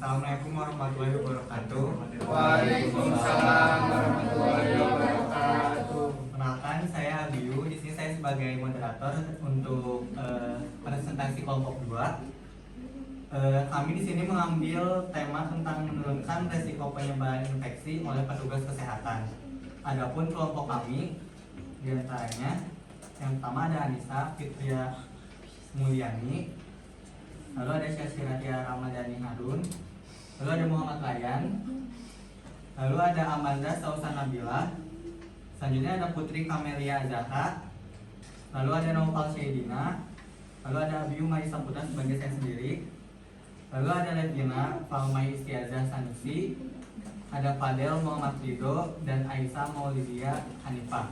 Assalamualaikum warahmatullahi wabarakatuh. Waalaikumsalam warahmatullahi wabarakatuh. Perkenalkan, saya Abiyu. Di sini saya sebagai moderator untuk presentasi kelompok 2. Kami di sini mengambil tema tentang menurunkan resiko penyebaran infeksi oleh petugas kesehatan. Adapun kelompok kami diantaranya yang pertama ada Anissa Fitria Mulyani, lalu ada Syasiratia Ramadhani Harun, lalu ada Muhammad Layan, lalu ada Amanda Sausan Nabila, selanjutnya ada Putri Kamelia Zahra, lalu ada Naufal Syedina, lalu ada Abiyu Marisa Putra sebagai saya sendiri, lalu ada Levina Falmai Istiazah Sanusi, ada Fadel Muhammad Ridho, dan Aisyah Maulidia Hanifah.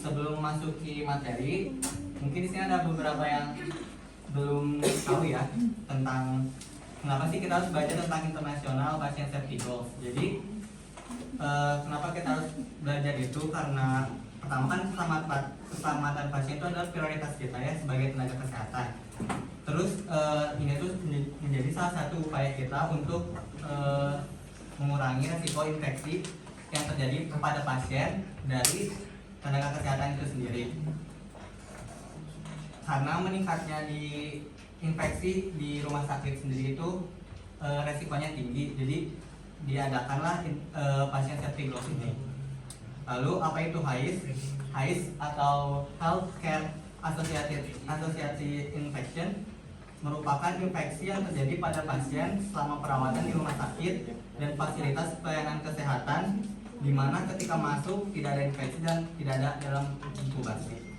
Sebelum masuki materi, mungkin di sini ada beberapa yang belum tahu ya tentang kenapa sih kita harus belajar tentang internasional patient safety goals. Jadi kenapa kita harus belajar itu, karena pertama kan keselamatan pasien itu adalah prioritas kita ya sebagai tenaga kesehatan. Terus ini tuh menjadi salah satu upaya kita untuk mengurangi resiko infeksi yang terjadi kepada pasien dari tenaga kesehatan itu sendiri. Karena meningkatnya di infeksi di rumah sakit sendiri itu resikonya tinggi, jadi diadakanlah pasien safety goals ini. Lalu apa itu HAIS? HAIS atau Healthcare Associated Infection merupakan infeksi yang terjadi pada pasien selama perawatan di rumah sakit dan fasilitas pelayanan kesehatan, di mana ketika masuk tidak ada infeksi dan tidak ada dalam inkubasi.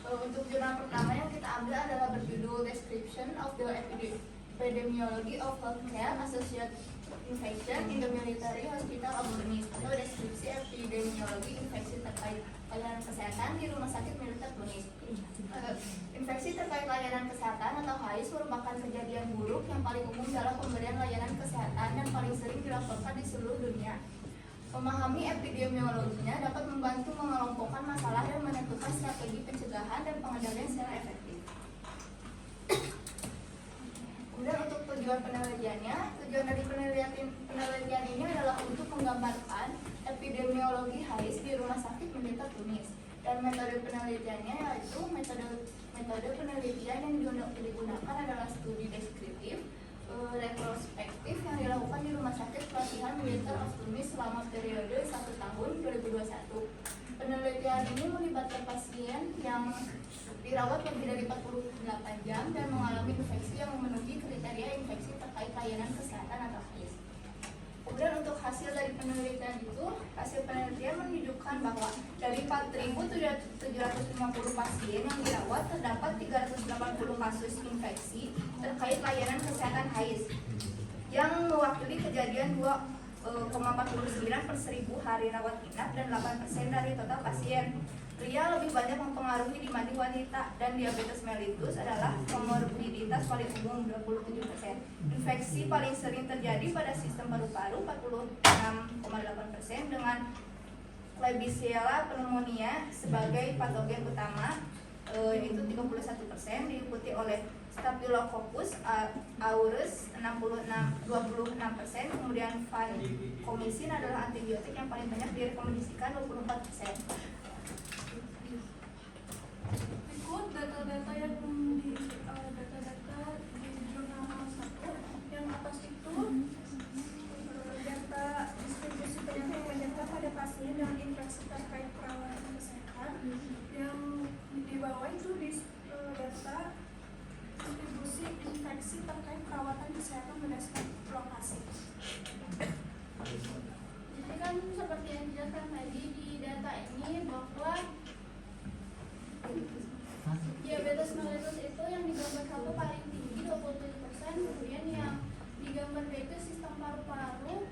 Untuk jurnal pertama yang kita ambil adalah berjudul Description of the Epidemiology of Healthcare Associated Infection in the Military Hospital of Tunis, atau deskripsi epidemiologi infeksi terkait layanan kesehatan di rumah sakit militer Tunis. Infeksi terkait layanan kesehatan atau HAIS merupakan kejadian buruk yang paling umum dalam pemberian layanan kesehatan dan paling sering dilaporkan di seluruh dunia. Memahami epidemiologinya dapat membantu mengelompokkan masalah dan menentukan strategi pencegahan dan pengendalian secara efektif. Kemudian untuk tujuan penelitiannya, tujuan dari penelitian ini adalah untuk menggambarkan epidemiologi HAIS di rumah sakit militer Tunis. Dan metode penelitiannya yaitu metode penelitian yang digunakan adalah studi deskriptif, retrospektif yang dilakukan di Rumah Sakit Pelatihan Militer of Tunis selama periode 1 tahun 2021. Penelitian ini melibatkan pasien yang dirawat lebih dari 48 jam dan mengalami infeksi yang memenuhi kriteria infeksi terkait layanan kesehatan atau HAIS. Kemudian untuk hasil dari penelitian itu, hasil penelitian menunjukkan bahwa dari 4.750 pasien yang dirawat terdapat 380 kasus infeksi terkait layanan kesehatan HAIS yang mewakili kejadian 2,49 per 1000 hari rawat inap dan 8% dari total pasien. Pria lebih banyak mempengaruhi dibanding wanita, dan diabetes mellitus adalah komorbiditas paling umum 27%. Infeksi paling sering terjadi pada sistem paru-paru 46,8% dengan Klebsiella pneumonia sebagai patogen utama itu 31%, diikuti oleh Staphylococcus aureus 26%, kemudian vancomycin adalah antibiotik yang paling banyak direkomendasikan 24%. Berikut data-data yang data-data di jurnal 1. Yang atas itu data distribusi penyakit yang menderita pada pasien dengan infeksi terkait perawatan kesehatan. Yang di bawah itu data distribusi infeksi terkait perawatan kesehatan berdasarkan lokasi. Jadi kan seperti yang dijelaskan tadi di data ini bahwa diabetes mellitus itu yang di gambar 1 paling tinggi 27%, kemudian yang di gambar B itu sistem paru-paru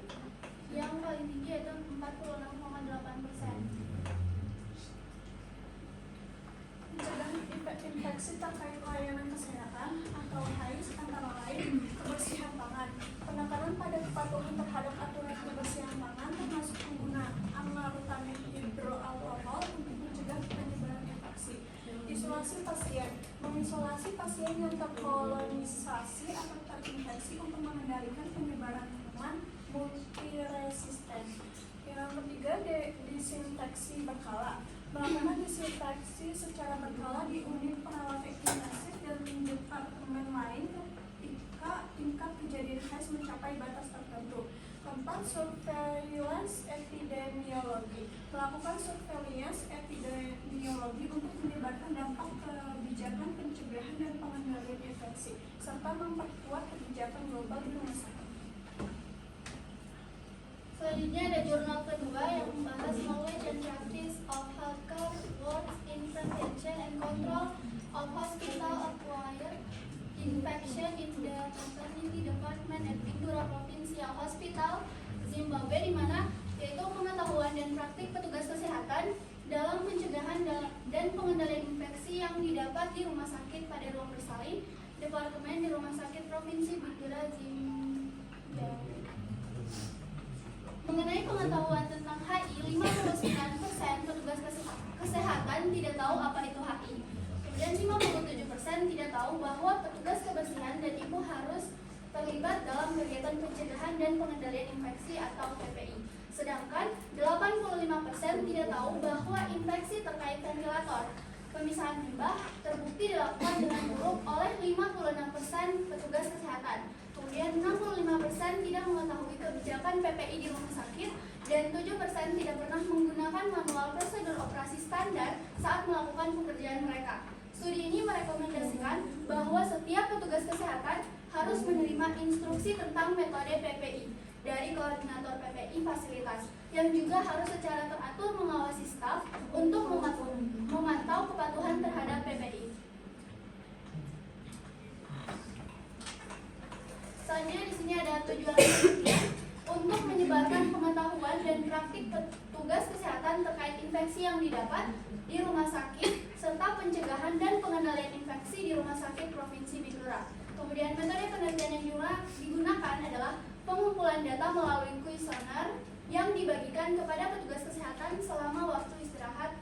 yang paling tinggi yaitu 46,8%. Mencegah infeksi terkait layanan kesehatan atau HAIS antara lain kebersihan tangan, penekanan pada kepatuhan terhadap aturan kebersihan tangan termasuk penggunaan larutan hidroalkohol untuk mencegah penyebaran infeksi. Isolasi pasien, mengisolasi pasien yang terkolonisasi atau terinfeksi untuk mengendalikan penyebaran kuman multiresisten. Yang ketiga, disinfeksi berkala. Melakukan disinfeksi secara berkala di unit perawat ekstensif dan di departemen lain ketika tingkat kejadian HAIS mencapai batas tertentu. Keempat, surveillance epidemiologi. Melakukan surveillance epidemiologi untuk menyebarkan dampak kebijakan pencegahan dan pengendalian infeksi, serta memperkuat kebijakan global di rumah sakit. Selanjutnya ada jurnal kedua yang membahas knowledge and practice of healthcare works in prevention and control of hospital-acquired infection in the maternity department at Pindura Provincial Hospital, Zimbabwe, di mana yaitu pengetahuan dan praktik petugas kesehatan dalam pencegahan dan pengendalian infeksi yang didapat di rumah sakit pada ruang bersalin departemen di Rumah Sakit Provinsi Pindura, Zimbabwe. Mengenai pengetahuan tentang HI, 59% petugas kesehatan tidak tahu apa itu HI. Kemudian 57% tidak tahu bahwa petugas kebersihan dan ibu harus terlibat dalam kegiatan pencegahan dan pengendalian infeksi atau PPI. Sedangkan 85% tidak tahu bahwa infeksi terkait ventilator, pemisahan limbah terbukti dilakukan dengan buruk oleh 56% petugas kesehatan. Kemudian 65% tidak mengetahui kebijakan PPI di rumah sakit dan 7% tidak pernah menggunakan manual prosedur operasi standar saat melakukan pekerjaan mereka. Studi ini merekomendasikan bahwa setiap petugas kesehatan harus menerima instruksi tentang metode PPI dari koordinator PPI fasilitas yang juga harus secara teratur mengawasi staf untuk memantau kepatuhan terhadap PPI. Selanjutnya di sini ada tujuan penelitian untuk menyebarkan pengetahuan dan praktik petugas kesehatan terkait infeksi yang didapat di rumah sakit serta pencegahan dan pengendalian infeksi di Rumah Sakit Provinsi Pindura. Kemudian metode penelitian yang digunakan adalah pengumpulan data melalui kuesioner yang dibagikan kepada petugas kesehatan selama waktu istirahat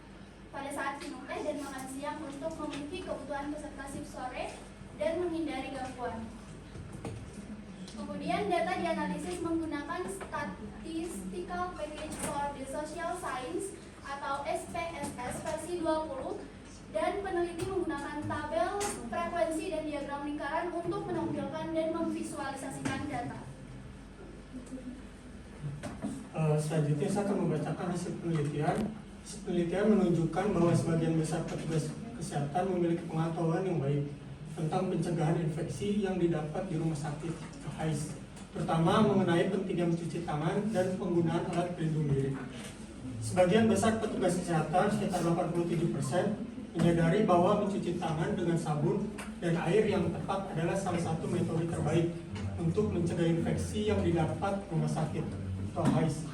pada saat minum teh dan makan siang untuk memenuhi kebutuhan peserta shift sore dan menghindari gangguan. Kemudian data dianalisis menggunakan Statistical Package for the Social Science atau SPSS versi 20 dan peneliti menggunakan tabel frekuensi dan diagram lingkaran untuk menampilkan dan memvisualisasikan data. Selanjutnya saya akan membacakan hasil penelitian. Penelitian menunjukkan bahwa sebagian besar petugas kesehatan memiliki pengetahuan yang baik tentang pencegahan infeksi yang didapat di rumah sakit HAIS, terutama mengenai pentingnya mencuci tangan dan penggunaan alat pelindung diri. Sebagian besar petugas kesehatan, sekitar 87%, menyadari bahwa mencuci tangan dengan sabun dan air yang tepat adalah salah satu metode terbaik untuk mencegah infeksi yang didapat rumah sakit atau HAIS.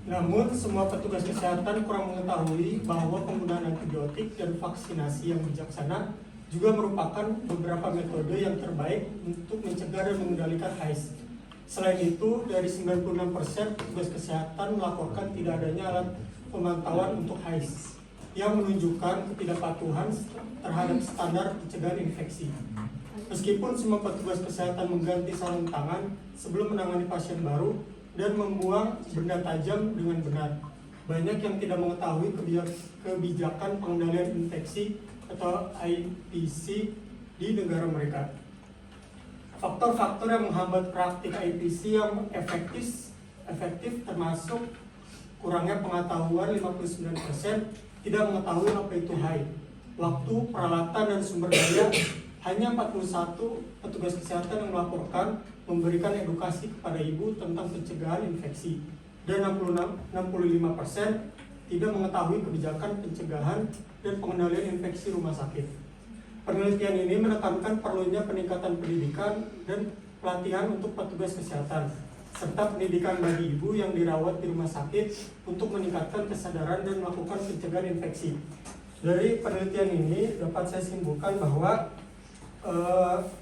Namun, semua petugas kesehatan kurang mengetahui bahwa penggunaan antibiotik dan vaksinasi yang bijaksana juga merupakan beberapa metode yang terbaik untuk mencegah dan mengendalikan HAIS. Selain itu, dari 96% petugas kesehatan melaporkan tidak adanya alat pemantauan untuk HAIS yang menunjukkan ketidakpatuhan terhadap standar pencegahan infeksi. Meskipun semua petugas kesehatan mengganti sarung tangan sebelum menangani pasien baru dan membuang benda tajam dengan benar, banyak yang tidak mengetahui kebijakan pengendalian infeksi atau IPC di negara mereka. Faktor-faktor yang menghambat praktik IPC yang efektif termasuk kurangnya pengetahuan 59%, tidak mengetahui apa itu HAI, waktu, peralatan, dan sumber daya. Hanya 41 petugas kesehatan yang melaporkan memberikan edukasi kepada ibu tentang pencegahan infeksi, dan 65% tidak mengetahui kebijakan pencegahan dan pengendalian infeksi rumah sakit. Penelitian ini menekankan perlunya peningkatan pendidikan dan pelatihan untuk petugas kesehatan, serta pendidikan bagi ibu yang dirawat di rumah sakit untuk meningkatkan kesadaran dan melakukan pencegahan infeksi. Dari penelitian ini dapat saya simpulkan bahwa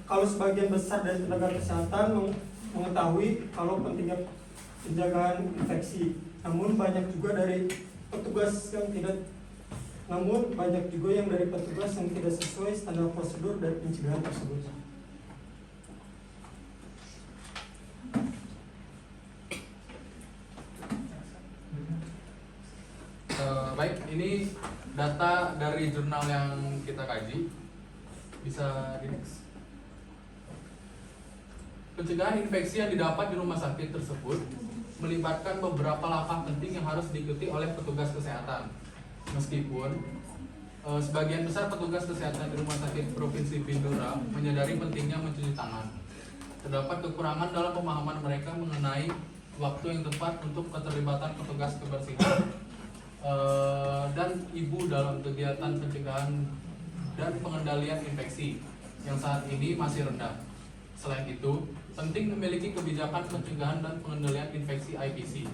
kalau sebagian besar dari tenaga kesehatan mengetahui kalau pentingnya pencegahan infeksi, namun banyak juga dari petugas yang tidak Namun banyak juga yang dari petugas yang tidak sesuai standar prosedur dari pencegahan tersebut. Baik, ini data dari jurnal yang kita kaji. Bisa di next. Pencegahan infeksi yang didapat di rumah sakit tersebut melibatkan beberapa langkah penting yang harus diikuti oleh petugas kesehatan. Meskipun sebagian besar petugas kesehatan di Rumah Sakit Provinsi Bindora menyadari pentingnya mencuci tangan, terdapat kekurangan dalam pemahaman mereka mengenai waktu yang tepat untuk keterlibatan petugas kebersihan dan ibu dalam kegiatan pencegahan dan pengendalian infeksi yang saat ini masih rendah. Selain itu, penting memiliki kebijakan pencegahan dan pengendalian infeksi IPC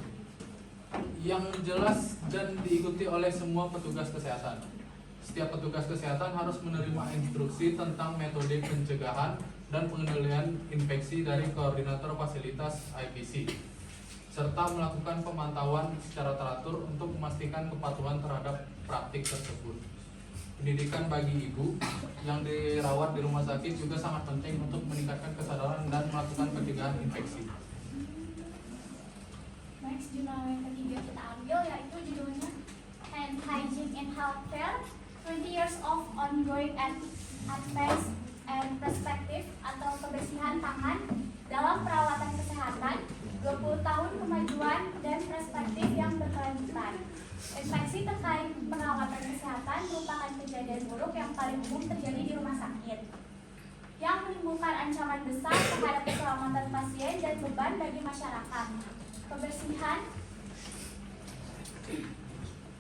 yang jelas dan diikuti oleh semua petugas kesehatan. Setiap petugas kesehatan harus menerima instruksi tentang metode pencegahan dan pengendalian infeksi dari koordinator fasilitas IPC, serta melakukan pemantauan secara teratur untuk memastikan kepatuhan terhadap praktik tersebut. Pendidikan bagi ibu yang dirawat di rumah sakit juga sangat penting untuk meningkatkan kesadaran dan melakukan pencegahan infeksi. Next, jurnal yang ketiga kita ambil yaitu judulnya Hand Hygiene in Healthcare, 20 Years of Ongoing Advance and Perspective atau kebersihan tangan dalam perawatan kesehatan, 20 tahun kemajuan dan perspektif yang berkelanjutan. Infeksi terkait perawatan kesehatan merupakan kejadian buruk yang paling umum terjadi di rumah sakit, yang menimbulkan ancaman besar terhadap keselamatan pasien dan beban bagi masyarakat. Kebersihan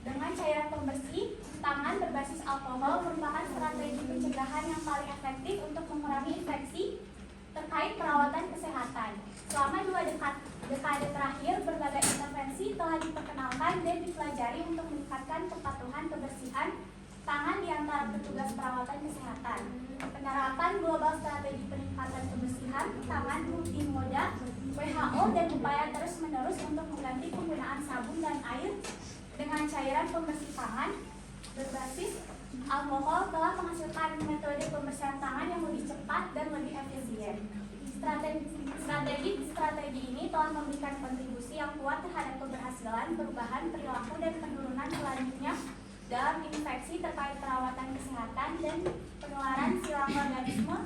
dengan cairan pembersih tangan berbasis alkohol merupakan strategi pencegahan yang paling efektif untuk mengurangi infeksi terkait perawatan kesehatan. Selama 2 dekade terakhir, berbagai intervensi telah diperkenalkan dan dipelajari untuk meningkatkan kepatuhan kebersihan tangan di antara petugas perawatan kesehatan. Penerapan global strategi peningkatan kebersihan tangan multimoda WHO dan upaya terus-menerus untuk mengganti penggunaan sabun dan air dengan cairan pembersih tangan berbasis alkohol telah menghasilkan metode pembersihan tangan yang lebih cepat dan lebih efisien. Strategi ini telah memberikan kontribusi yang kuat terhadap keberhasilan perubahan perilaku dan penurunan selanjutnya dalam infeksi terkait perawatan kesehatan dan penularan silang organisme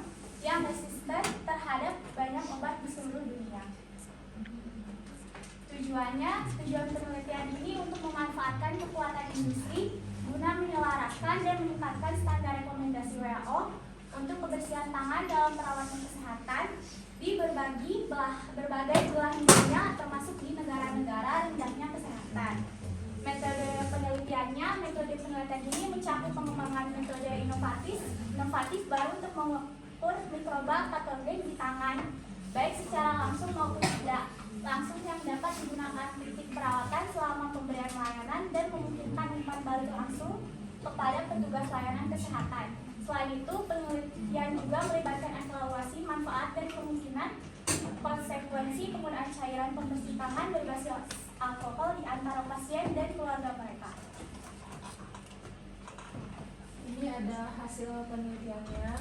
yang resisten terhadap banyak obat di seluruh dunia. Tujuan penelitian ini untuk memanfaatkan kekuatan industri guna menyelaraskan dan meningkatkan standar rekomendasi WHO untuk kebersihan tangan dalam perawatan kesehatan di berbagai belahan dunia, termasuk di negara-negara rendahnya kesehatan. Metode penelitian ini mencakup pengembangan metode inovatif baru untuk mengukur mikroba patogen di tangan, baik secara langsung maupun tidak langsung, yang dapat digunakan titik perawatan selama pemberian layanan dan memungkinkan umpan balik langsung kepada petugas layanan kesehatan. Selain itu, penelitian juga melibatkan evaluasi manfaat dan kemungkinan konsekuensi penggunaan cairan pembersih tangan berbasis alkohol di antara pasien dan keluarga mereka. Ini ada hasil penelitiannya.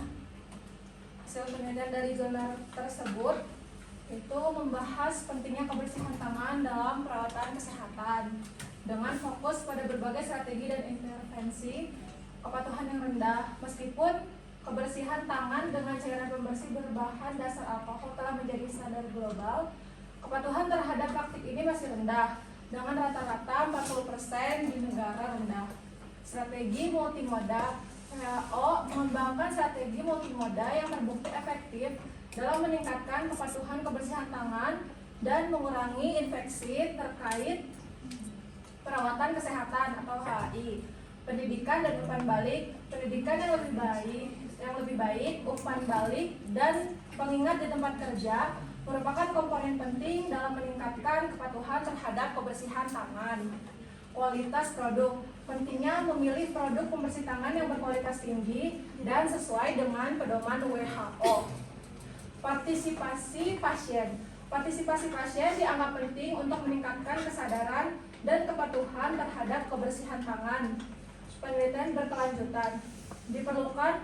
Hasil penelitian dari jurnal tersebut itu membahas pentingnya kebersihan tangan dalam perawatan kesehatan dengan fokus pada berbagai strategi dan intervensi kepatuhan yang rendah. Meskipun kebersihan tangan dengan cairan pembersih berbahan dasar alkohol telah menjadi standar global, kepatuhan terhadap praktik ini masih rendah dengan rata-rata 40% di negara rendah. Strategi multimoda WHO mengembangkan strategi multimoda yang terbukti efektif dalam meningkatkan kepatuhan kebersihan tangan dan mengurangi infeksi terkait perawatan kesehatan atau HI. Pendidikan dan umpan balik, pendidikan yang lebih baik, umpan balik dan pengingat di tempat kerja merupakan komponen penting dalam meningkatkan kepatuhan terhadap kebersihan tangan. Kualitas produk, pentingnya memilih produk pembersih tangan yang berkualitas tinggi dan sesuai dengan pedoman WHO. Partisipasi pasien dianggap penting untuk meningkatkan kesadaran dan kepatuhan terhadap kebersihan tangan. penelitian berkelanjutan. Diperlukan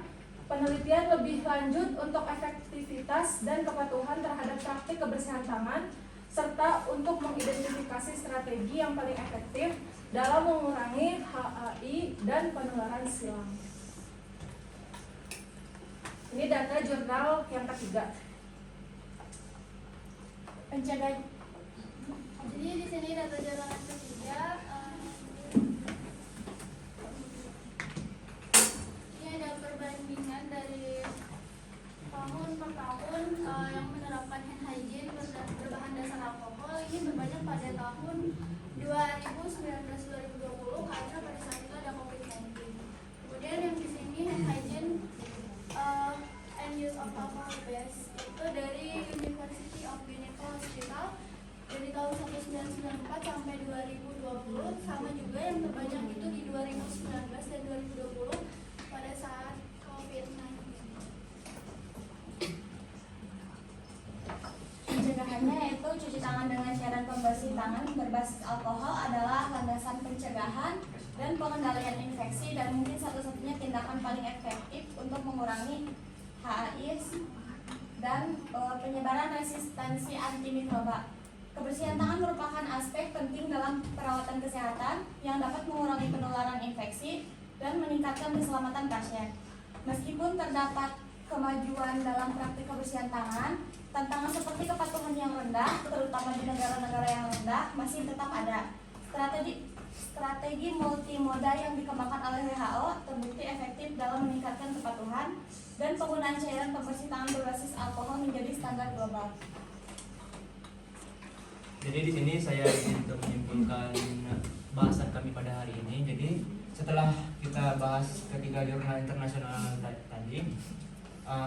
penelitian lebih lanjut untuk efektivitas dan kepatuhan terhadap praktik kebersihan tangan, serta untuk mengidentifikasi strategi yang paling efektif dalam mengurangi HAI dan penularan silang. Ini data jurnal yang ketiga. Pencegahan. Jadi di sini data jurnal yang ketiga, ini ada perbandingan dari tahun per tahun yang menerapkan hand hygiene berbahan dasar alkohol. Ini berbanyak pada tahun 2019-2020 karena pada saat itu ada COVID-19. Kemudian yang di sini hand hygiene and use of alcohol base itu dari University of Guinea Hospital dari tahun 1994 sampai 2020, sama juga yang terbanyak itu di 2019 dan 2020 pada saat COVID-19. Pencegahannya yaitu cuci tangan dengan cairan pembersih tangan berbasis alkohol adalah landasan pencegahan dan pengendalian infeksi dan mungkin satu-satunya tindakan paling efektif untuk mengurangi HIV dan penyebaran resistensi antimikroba. Kebersihan tangan merupakan aspek penting dalam perawatan kesehatan yang dapat mengurangi penularan infeksi dan meningkatkan keselamatan pasien. Meskipun terdapat kemajuan dalam praktik kebersihan tangan, tantangan seperti kepatuhan yang rendah, terutama di negara-negara yang rendah, masih tetap ada. Strategi multimoda yang dikembangkan oleh WHO terbukti efektif dalam meningkatkan kepatuhan dan penggunaan cairan pembersih tangan berbasis alkohol menjadi standar global. Jadi di sini saya ingin untuk menyimpulkan bahasan kami pada hari ini. Jadi setelah kita bahas ketiga jurnal internasional tadi,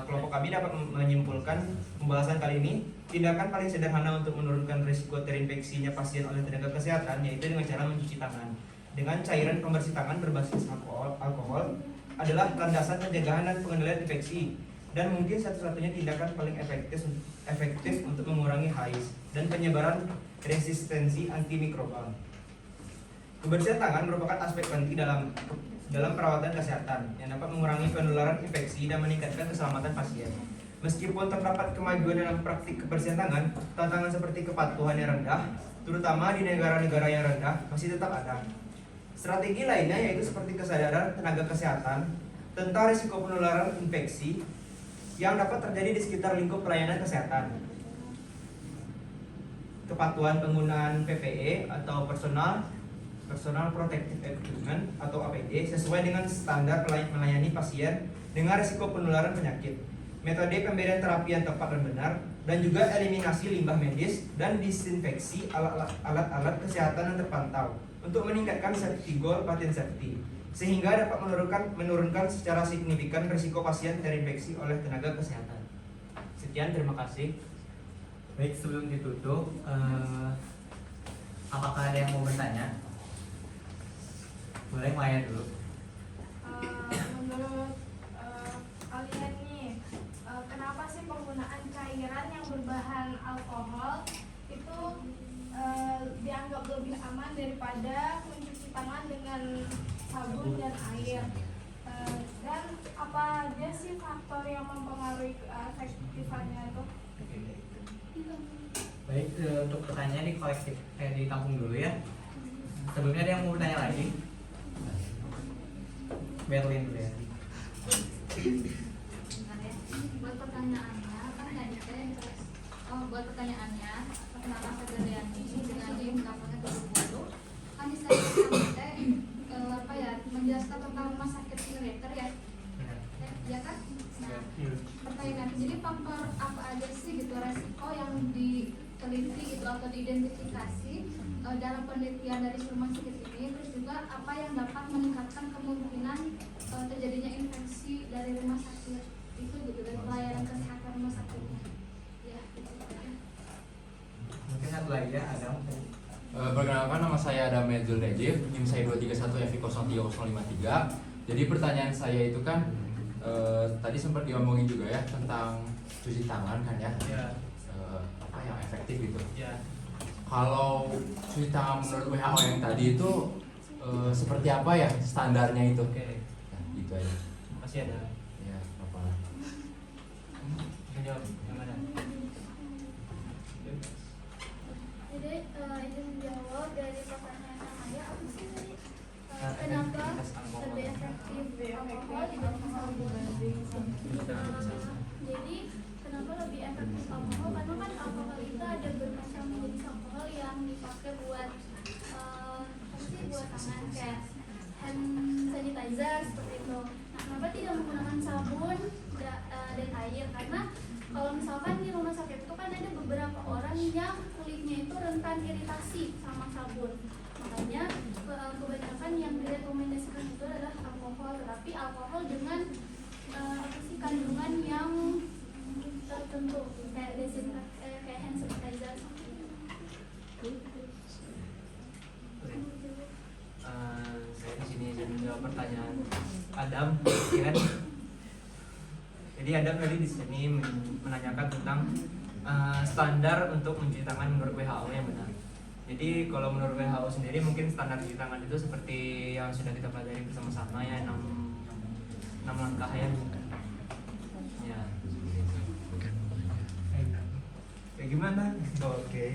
kelompok kami dapat menyimpulkan pembahasan kali ini tindakan paling sederhana untuk menurunkan risiko terinfeksinya pasien oleh tenaga kesehatan yaitu dengan cara mencuci tangan dengan cairan pembersih tangan berbasis alkohol adalah landasan pencegahan dan pengendalian infeksi dan mungkin satu-satunya tindakan paling efektif untuk mengurangi HIV dan penyebaran resistensi antimikrobal. Kebersihan tangan merupakan aspek penting dalam perawatan kesehatan yang dapat mengurangi penularan infeksi dan meningkatkan keselamatan pasien. Meskipun terdapat kemajuan dalam praktik kebersihan tangan, tantangan seperti kepatuhan yang rendah, terutama di negara-negara yang rendah, masih tetap ada. Strategi lainnya yaitu seperti kesadaran tenaga kesehatan tentang risiko penularan infeksi yang dapat terjadi di sekitar lingkup pelayanan kesehatan. Kepatuhan penggunaan PPE atau Personal Protective Equipment atau APD sesuai dengan standar melayani pasien dengan risiko penularan penyakit. Metode pemberian terapi yang tepat dan benar dan juga eliminasi limbah medis dan disinfeksi alat-alat kesehatan yang terpantau untuk meningkatkan safety goal patient safety sehingga dapat menurunkan secara signifikan risiko pasien terinfeksi oleh tenaga kesehatan. Sekian, terima kasih. Baik, sebelum ditutup, apakah ada yang mau bertanya? Boleh Maya dulu. Menurut kalian nih, kenapa sih penggunaan cairan yang berbahan alkohol itu dianggap lebih aman daripada mencuci tangan dengan sabun dan air? Dan apa aja sih faktor yang mempengaruhi keefektifannya itu? Baik, untuk pertanyaan di kolektif ditampung dulu ya. Sebelumnya ada yang mau bertanya lagi? Berlin dulu ya. Buat pertanyaannya kan tadi buat pertanyaannya perkenalkan saya Dayani dengan NIM 820 kan di slide apa ya menjelaskan tentang rumah sakit simulator ya. Ya kan? Nah, pertanyaan jadi faktor apa aja sih gitu resiko yang diteliti gitu atau diidentifikasi dalam penelitian dari rumah sakit ini, terus juga apa yang dapat meningkatkan kemungkinan terjadinya infeksi dari rumah sakit itu gitu, dari pelayanan kesehatan rumah sakitnya ya gitu. Mungkin satu lagi ya, Adam. Perkenalkan, nama saya Adam Medzul Najib, NIM saya 231 FI03053. Jadi pertanyaan saya itu kan tadi sempat diomongin juga ya tentang cuci tangan kan ya, apa yang efektif gitu. Ya. Kalau cuci tangan menurut WHO yang tadi itu seperti apa ya standarnya itu. Oke, Nah, itu aja. masih ada. Ya, apa? Menjawab yang mana? Jadi izin menjawab dari pertanyaan saya apa sih tadi? Nah, Kenapa tes alkohol. lebih efektif alkohol dibanding sabun? Jadi kenapa lebih efektif alkohol? Karena kan alkohol itu ada bermacam jenis alkohol yang dipakai buat apa sih, buat tangan kayak hand sanitizer seperti itu. Nah, kenapa tidak menggunakan sabun dan air? Karena kalau misalkan di rumah sakit itu kan ada beberapa orang yang kulitnya itu rentan iritasi sama sabun. Makanya kebanyakan yang direkomendasikan itu adalah alkohol, tetapi alkohol dengan apa sih, kandungan yang tertentu kayak kayak hand sanitizer. Saya di sini ingin menjawab pertanyaan Adam, ya kan? Jadi Adam tadi di sini menanyakan tentang standar untuk mencuci tangan menurut WHO yang benar. Jadi kalau menurut WHO sendiri mungkin standar cuci tangan itu seperti yang sudah kita pelajari bersama-sama ya, 6 langkah ya. Ya. Ya gimana? Oke.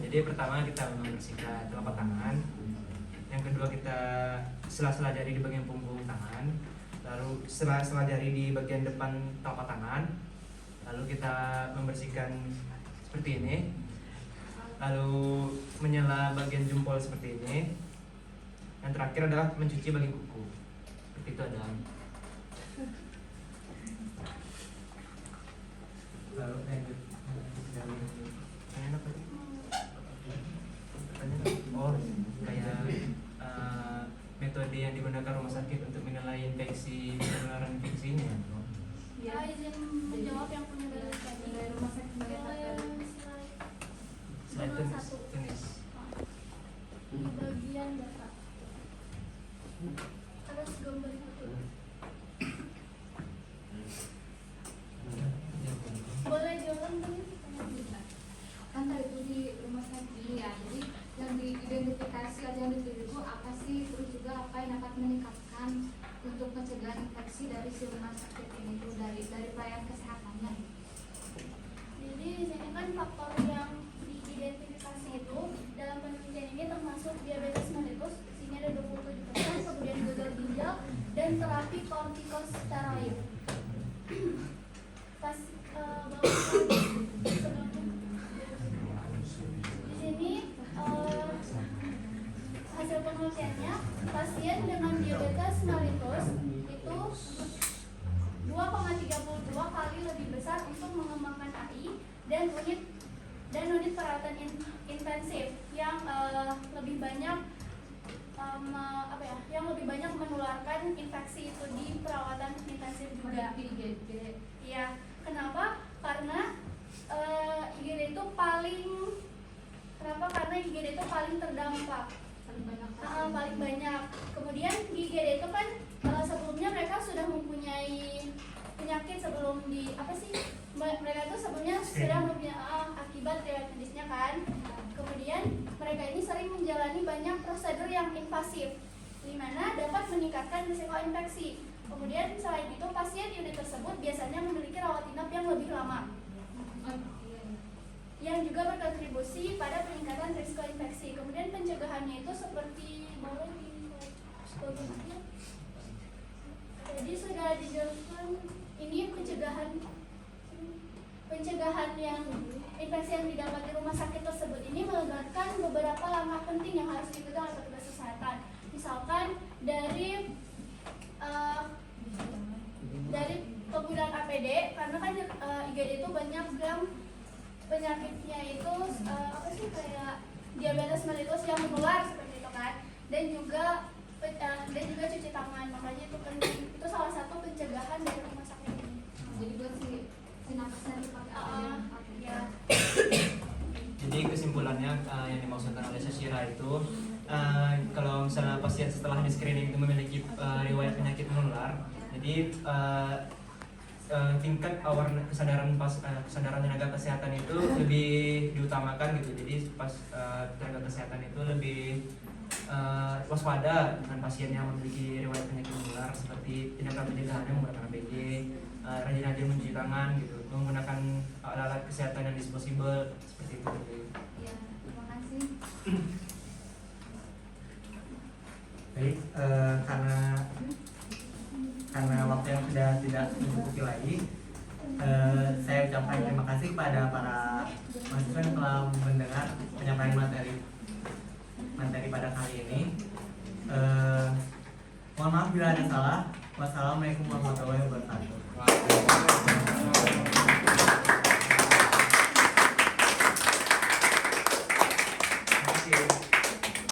Jadi pertama kita membersihkan telapak tangan. Yang kedua kita sela-sela jari di bagian punggung tangan. Lalu sela-sela jari di bagian depan telapak tangan. Lalu kita membersihkan seperti ini. Lalu menyela bagian jempol seperti ini. Yang terakhir adalah mencuci bagian kuku. Seperti itu ada. Lalu lanjut dari Pertanyaan apa tadi? Pertanyaan apa? Oh, kayak metode yang digunakan rumah sakit untuk menilai infeksi, penularan infeksinya. Ya, izin menjawab yang punya dari tadi. Dari rumah sakit Slide tunis, tunis. Bagian data. Terus gambar itu. Boleh diulang dulu? Kan tadi itu di rumah sakit ini ya, jadi yang diidentifikasi atau yang dituju apa sih, terus juga apa yang dapat meningkatkan untuk pencegahan infeksi dari si rumah sakit ini tuh, dari pelayanan kesehatannya. Jadi di sini kan faktor yang diidentifikasi itu dalam penelitian ini termasuk diabetes mellitus, di sini ada 27%, kemudian gagal ginjal dan terapi kortikosteroid. Pas di sini hasil penelitiannya pasien dengan diabetes mellitus itu 2,32 kali lebih besar untuk mengembangkan AI dan unit perawatan intensif yang lebih banyak yang lebih banyak menularkan infeksi itu di perawatan intensif juga. Iya, kenapa? Karena IGD itu paling terdampak. Paling banyak. Kemudian di IGD itu kan sebelumnya mereka sudah mempunyai penyakit sebelum mereka itu sebelumnya sudah mempunyai akibat riwayat medisnya kan. Kemudian mereka ini sering menjalani banyak prosedur yang invasif, di mana dapat meningkatkan risiko infeksi. Kemudian selain itu pasien unit tersebut biasanya memiliki rawat inap yang lebih lama, yang juga berkontribusi pada peningkatan risiko infeksi. Kemudian pencegahannya itu seperti jadi sudah dijelaskan ini pencegahan yang infeksi yang didapat di rumah sakit tersebut ini melibatkan beberapa langkah penting yang harus dipegang oleh petugas kesehatan. Misalkan dari penggunaan APD, karena kan IGD itu banyak yang penyakitnya itu kayak diabetes mellitus yang menular seperti itu kan, dan juga cuci tangan, makanya itu penting. Itu salah satu pencegahan dari rumah sakit ini. Jadi buat si napasnya dipakai Ya. Jadi kesimpulannya yang dimaksudkan oleh Syashira itu kalau misalnya pasien setelah di screening itu memiliki riwayat penyakit menular, jadi tingkat kesadaran tenaga kesehatan itu lebih diutamakan gitu. Jadi pas tenaga kesehatan itu lebih waspada dengan pasien yang memiliki riwayat penyakit menular seperti tindakan pencegahannya menggunakan APD, rajin-rajin mencuci tangan gitu, menggunakan alat-alat kesehatan yang disposable seperti itu. Ya, terima kasih. Baik, karena waktu yang sudah tidak mencukupi lagi, saya ucapkan terima kasih kepada para mahasiswa yang telah mendengar penyampaian materi pada kali ini. Mohon maaf bila ada salah. Wassalamualaikum warahmatullahi wabarakatuh.